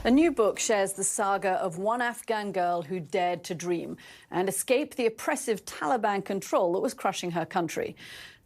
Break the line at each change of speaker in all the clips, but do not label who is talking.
A new book shares the saga of one Afghan girl who dared to dream and escape the oppressive Taliban control that was crushing her country.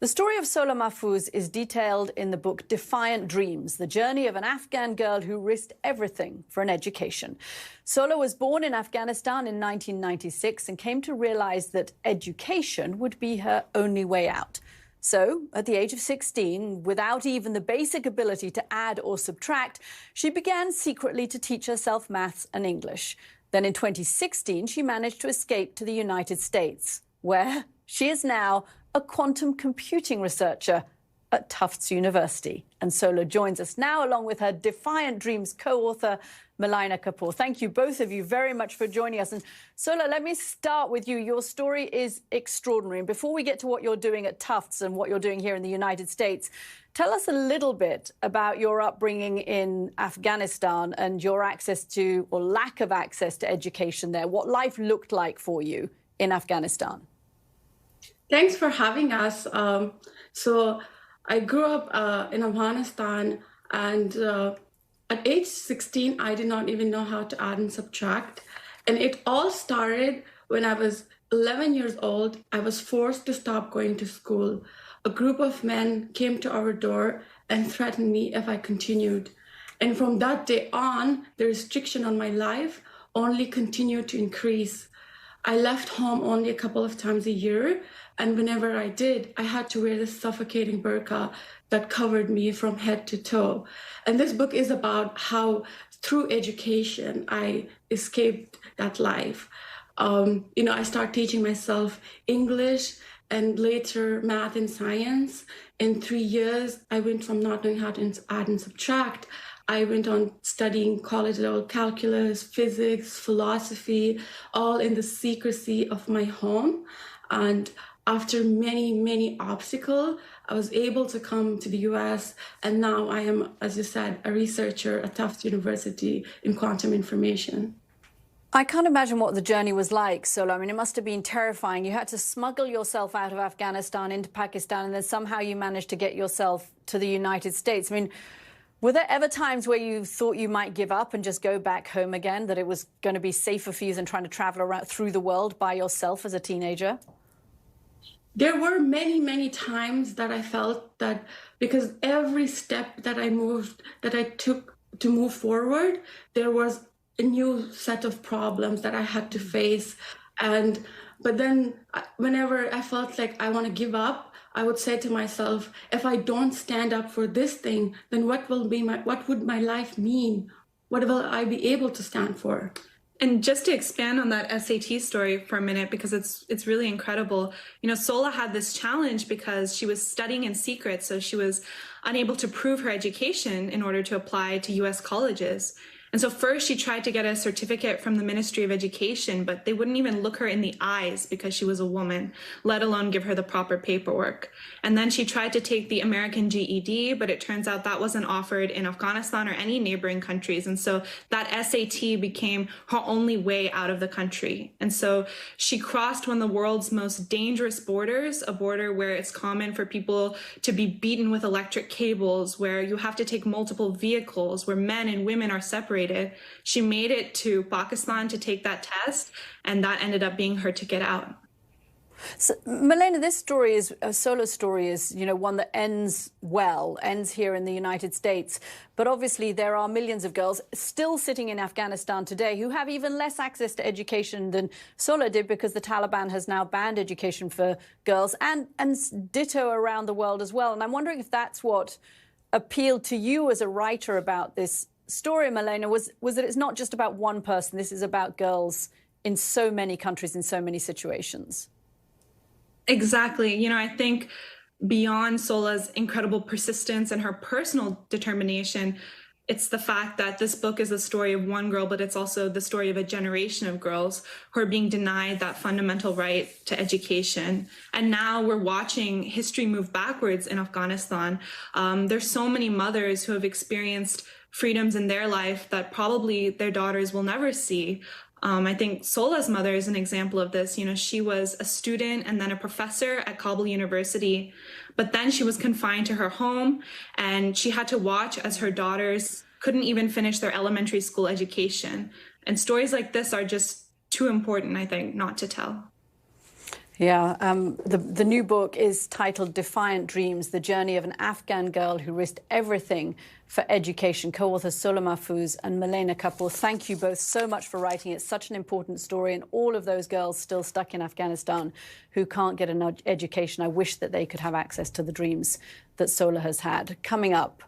The story of Sola Mahfouz is detailed in the book Defiant Dreams, the journey of an Afghan girl who risked everything for an education. Sola was born in Afghanistan in 1996 and came to realize that education would be her only way out. So, at the age of 16, without even the basic ability to add or subtract, she began secretly to teach herself maths and English. Then in 2016, she managed to escape to the United States, where she is now a quantum computing researcher at Tufts University. And Sola joins us now, along with her Defiant Dreams co-author, Malaina Kapoor. Thank you, both of you, very much for joining us. And Sola, let me start with you. Your story is extraordinary. And before we get to what you're doing at Tufts and what you're doing here in the United States, tell us a little bit about your upbringing in Afghanistan and your access to, or lack of access to, education there, what life looked like for you in Afghanistan.
Thanks for having us. So I grew up in Afghanistan, and at age 16, I did not even know how to add and subtract. And it all started when I was 11 years old. I was forced to stop going to school. A group of men came to our door and threatened me if I continued. And from that day on, the restriction on my life only continued to increase. I left home only a couple of times a year, and whenever I did, I had to wear this suffocating burqa that covered me from head to toe. And this book is about how, through education, I escaped that life. I started teaching myself English and later math and science. In 3 years, I went from not knowing how to add and subtract. I went on studying college-level calculus, physics, philosophy, all in the secrecy of my home. And after many, many obstacles, I was able to come to the US, and now I am, as you said, a researcher at Tufts University in quantum information.
I can't imagine what the journey was like, Sola. I mean, it must have been terrifying. You had to smuggle yourself out of Afghanistan into Pakistan, and then somehow you managed to get yourself to the United States. I mean, were there ever times where you thought you might give up and just go back home again, that it was going to be safer for you than trying to travel around through the world by yourself as a teenager?
There were many, many times that I felt that, because every step that I took to move forward, there was a new set of problems that I had to face. But then whenever I felt like I want to give up, I would say to myself, if I don't stand up for this thing, then what would my life mean? What will I be able to stand for?
And just to expand on that SAT story for a minute, because it's really incredible. You know, Sola had this challenge because she was studying in secret, so she was unable to prove her education in order to apply to US colleges. And so first she tried to get a certificate from the Ministry of Education, but they wouldn't even look her in the eyes because she was a woman, let alone give her the proper paperwork. And then she tried to take the American GED, but it turns out that wasn't offered in Afghanistan or any neighboring countries. And so that SAT became her only way out of the country. And so she crossed one of the world's most dangerous borders, a border where it's common for people to be beaten with electric cables, where you have to take multiple vehicles, where men and women are separated. She made it to Pakistan to take that test, and that ended up being her ticket out.
So, Malaina, this story is, Sola's story is, one that ends well, ends here in the United States. But obviously there are millions of girls still sitting in Afghanistan today who have even less access to education than Sola did, because the Taliban has now banned education for girls, and ditto around the world as well. And I'm wondering if that's what appealed to you as a writer about this story, Malaina, was that it's not just about one person. This is about girls in so many countries, in so many situations.
Exactly. I think beyond Sola's incredible persistence and her personal determination, it's the fact that this book is the story of one girl, but it's also the story of a generation of girls who are being denied that fundamental right to education. And now we're watching history move backwards in Afghanistan. There's so many mothers who have experienced freedoms in their life that probably their daughters will never see. I think Sola's mother is an example of this. She was a student and then a professor at Kabul University, but then she was confined to her home, and she had to watch as her daughters couldn't even finish their elementary school education. And stories like this are just too important, I think, not to tell.
Yeah, the new book is titled Defiant Dreams, the journey of an Afghan girl who risked everything for education. Co-authors Sola Mahfouz and Malaina Kapoor, thank you both so much for writing. It's such an important story, and all of those girls still stuck in Afghanistan who can't get an education. I wish that they could have access to the dreams that Sola has had. Coming up,